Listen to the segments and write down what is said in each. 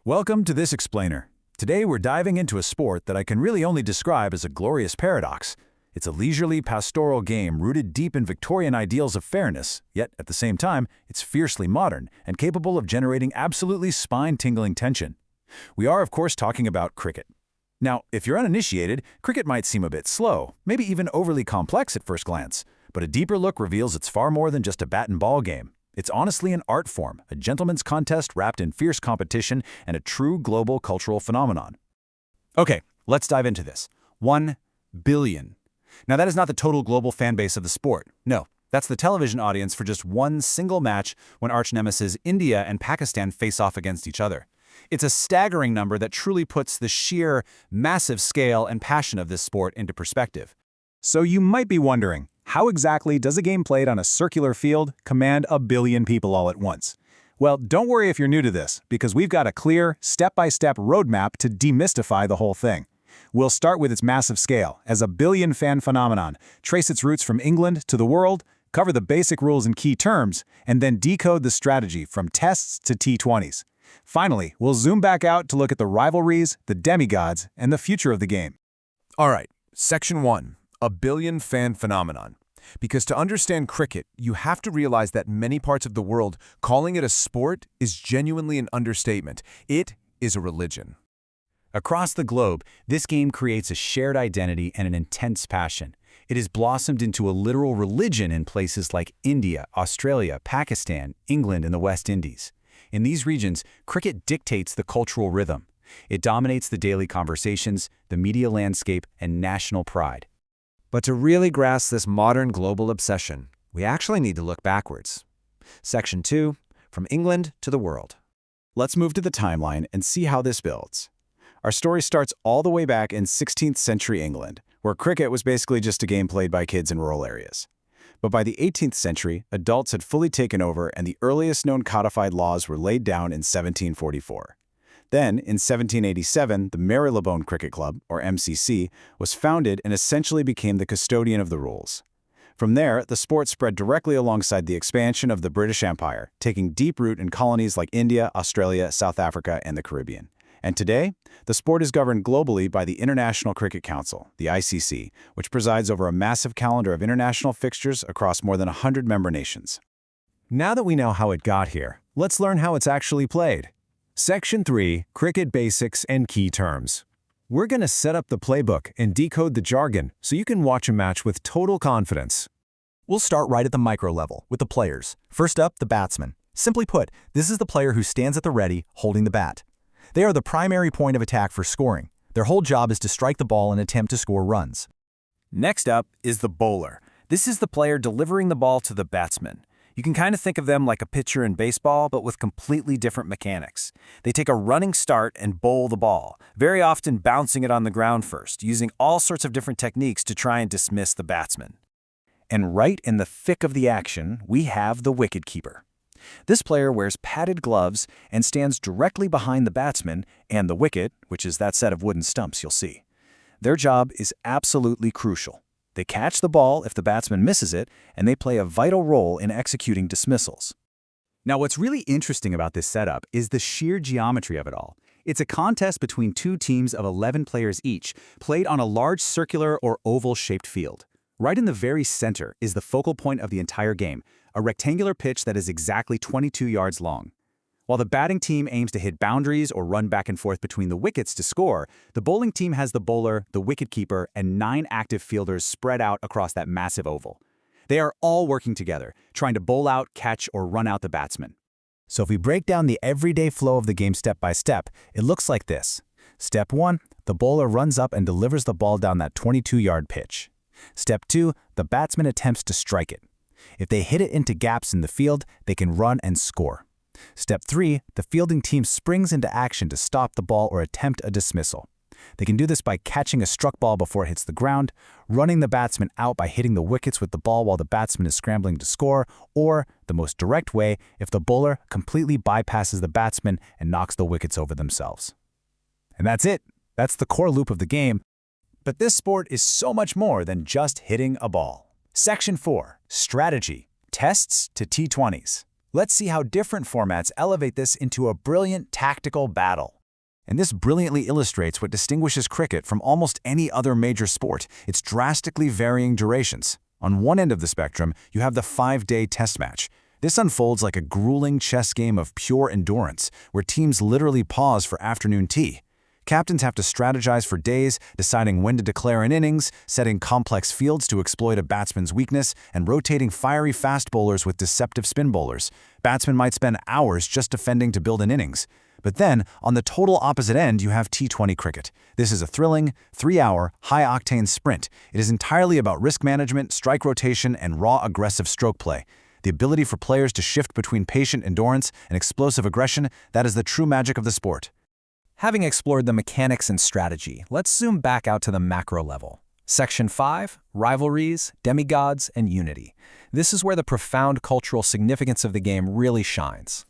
Welcome to this explainer. Today we're diving into a sport that I can really only describe as a glorious paradox. It's a leisurely pastoral game rooted deep in Victorian ideals of fairness, yet at the same time, it's fiercely modern and capable of generating absolutely spine-tingling tension. We are, of course, talking about cricket. Now, if you're uninitiated, cricket might seem a bit slow, maybe even overly complex at first glance, but a deeper look reveals it's far more than just a bat and ball game. It's honestly an art form, a gentleman's contest wrapped in fierce competition and a true global cultural phenomenon. Okay, let's dive into this. 1 billion. Now that is not the total global fan base of the sport. No, that's the television audience for just one single match when arch-nemesis India and Pakistan face off against each other. It's a staggering number that truly puts the sheer, massive scale and passion of this sport into perspective. So you might be wondering, how exactly does a game played on a circular field command a billion people all at once? Well, don't worry if you're new to this, because we've got a clear, step-by-step roadmap to demystify the whole thing. We'll start with its massive scale, as a billion-fan phenomenon, trace its roots from England to the world, cover the basic rules and key terms, and then decode the strategy from tests to T20s. Finally, we'll zoom back out to look at the rivalries, the demigods, and the future of the game. All right, Section 1, a billion-fan phenomenon. Because to understand cricket, you have to realize that many parts of the world, calling it a sport is genuinely an understatement. It is a religion. Across the globe, this game creates a shared identity and an intense passion. It has blossomed into a literal religion in places like India, Australia, Pakistan, England, and the West Indies. In these regions, cricket dictates the cultural rhythm. It dominates the daily conversations, the media landscape, and national pride. But to really grasp this modern global obsession, we actually need to look backwards. Section 2, from England to the world. Let's move to the timeline and see how this builds. Our story starts all the way back in 16th century England, where cricket was basically just a game played by kids in rural areas. But by the 18th century, adults had fully taken over and the earliest known codified laws were laid down in 1744. Then, in 1787, the Marylebone Cricket Club, or MCC, was founded and essentially became the custodian of the rules. From there, the sport spread directly alongside the expansion of the British Empire, taking deep root in colonies like India, Australia, South Africa, and the Caribbean. And today, the sport is governed globally by the International Cricket Council, the ICC, which presides over a massive calendar of international fixtures across more than 100 member nations. Now that we know how it got here, let's learn how it's actually played. Section 3, Cricket Basics and Key Terms. We're going to set up the playbook and decode the jargon so you can watch a match with total confidence. We'll start right at the micro level, with the players. First up, the batsman. Simply put, this is the player who stands at the ready, holding the bat. They are the primary point of attack for scoring. Their whole job is to strike the ball and attempt to score runs. Next up is the bowler. This is the player delivering the ball to the batsman. You can kind of think of them like a pitcher in baseball, but with completely different mechanics. They take a running start and bowl the ball, very often bouncing it on the ground first, using all sorts of different techniques to try and dismiss the batsman. And right in the thick of the action, we have the wicketkeeper. This player wears padded gloves and stands directly behind the batsman and the wicket, which is that set of wooden stumps you'll see. Their job is absolutely crucial. They catch the ball if the batsman misses it, and they play a vital role in executing dismissals. Now, what's really interesting about this setup is the sheer geometry of it all. It's a contest between two teams of 11 players each, played on a large circular or oval-shaped field. Right in the very center is the focal point of the entire game, a rectangular pitch that is exactly 22 yards long. While the batting team aims to hit boundaries or run back and forth between the wickets to score, the bowling team has the bowler, the wicketkeeper, and 9 active fielders spread out across that massive oval. They are all working together, trying to bowl out, catch, or run out the batsman. So if we break down the everyday flow of the game step by step, it looks like this. Step 1, the bowler runs up and delivers the ball down that 22-yard pitch. Step 2, the batsman attempts to strike it. If they hit it into gaps in the field, they can run and score. Step 3, the fielding team springs into action to stop the ball or attempt a dismissal. They can do this by catching a struck ball before it hits the ground, running the batsman out by hitting the wickets with the ball while the batsman is scrambling to score, or, the most direct way, if the bowler completely bypasses the batsman and knocks the wickets over themselves. And that's it. That's the core loop of the game. But this sport is so much more than just hitting a ball. Section 4, Strategy, Tests to T20s. Let's see how different formats elevate this into a brilliant tactical battle. And this brilliantly illustrates what distinguishes cricket from almost any other major sport, its drastically varying durations. On one end of the spectrum, you have the 5-day test match. This unfolds like a grueling chess game of pure endurance, where teams literally pause for afternoon tea. Captains have to strategize for days, deciding when to declare an innings, setting complex fields to exploit a batsman's weakness, and rotating fiery fast bowlers with deceptive spin bowlers. Batsmen might spend hours just defending to build an innings. But then, on the total opposite end, you have T20 cricket. This is a thrilling, 3-hour, high-octane sprint. It is entirely about risk management, strike rotation, and raw aggressive stroke play. The ability for players to shift between patient endurance and explosive aggression, that is the true magic of the sport. Having explored the mechanics and strategy, let's zoom back out to the macro level. Section 5, Rivalries, Demigods, and Unity. This is where the profound cultural significance of the game really shines.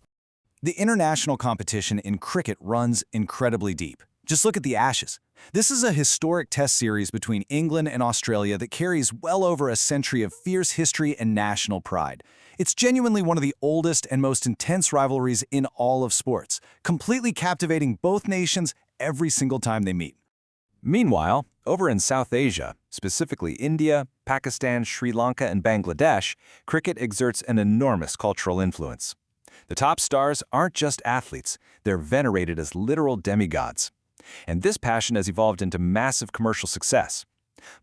The international competition in cricket runs incredibly deep. Just look at the Ashes. This is a historic test series between England and Australia that carries well over a century of fierce history and national pride. It's genuinely one of the oldest and most intense rivalries in all of sports, completely captivating both nations every single time they meet. Meanwhile, over in South Asia, specifically India, Pakistan, Sri Lanka, and Bangladesh, cricket exerts an enormous cultural influence. The top stars aren't just athletes, they're venerated as literal demigods. And this passion has evolved into massive commercial success.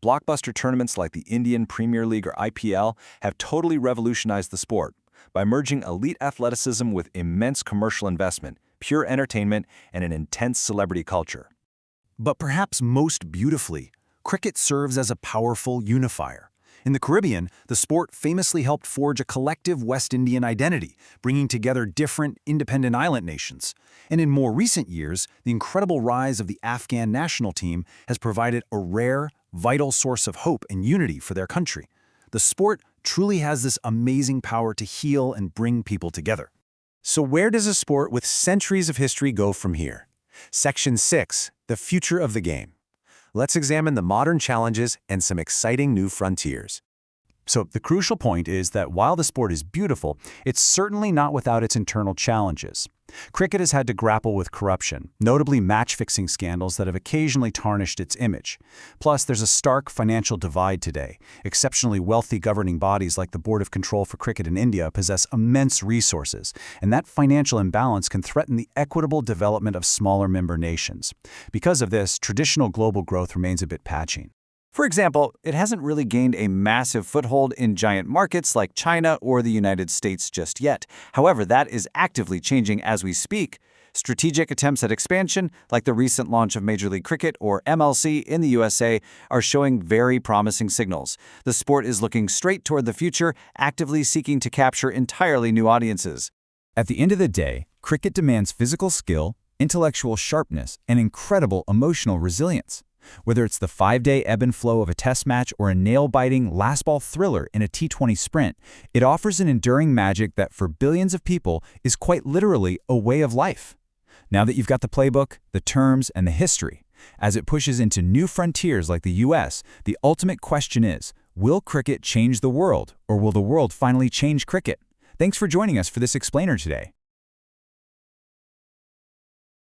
Blockbuster tournaments like the Indian Premier League or IPL have totally revolutionized the sport by merging elite athleticism with immense commercial investment, pure entertainment, and an intense celebrity culture. But perhaps most beautifully, cricket serves as a powerful unifier. In the Caribbean, the sport famously helped forge a collective West Indian identity, bringing together different independent island nations. And in more recent years, the incredible rise of the Afghan national team has provided a rare, vital source of hope and unity for their country. The sport truly has this amazing power to heal and bring people together. So where does a sport with centuries of history go from here? Section 6, the future of the game. Let's examine the modern challenges and some exciting new frontiers. So the crucial point is that while the sport is beautiful, it's certainly not without its internal challenges. Cricket has had to grapple with corruption, notably match-fixing scandals that have occasionally tarnished its image. Plus, there's a stark financial divide today. Exceptionally wealthy governing bodies like the Board of Control for Cricket in India possess immense resources, and that financial imbalance can threaten the equitable development of smaller member nations. Because of this, traditional global growth remains a bit patchy. For example, it hasn't really gained a massive foothold in giant markets like China or the United States just yet. However, that is actively changing as we speak. Strategic attempts at expansion, like the recent launch of Major League Cricket or MLC in the USA, are showing very promising signals. The sport is looking straight toward the future, actively seeking to capture entirely new audiences. At the end of the day, cricket demands physical skill, intellectual sharpness, and incredible emotional resilience. Whether it's the 5-day ebb and flow of a test match or a nail-biting last-ball thriller in a T20 sprint, it offers an enduring magic that for billions of people is quite literally a way of life. Now that you've got the playbook, the terms, and the history, as it pushes into new frontiers like the US, the ultimate question is, will cricket change the world, or will the world finally change cricket? Thanks for joining us for this explainer today.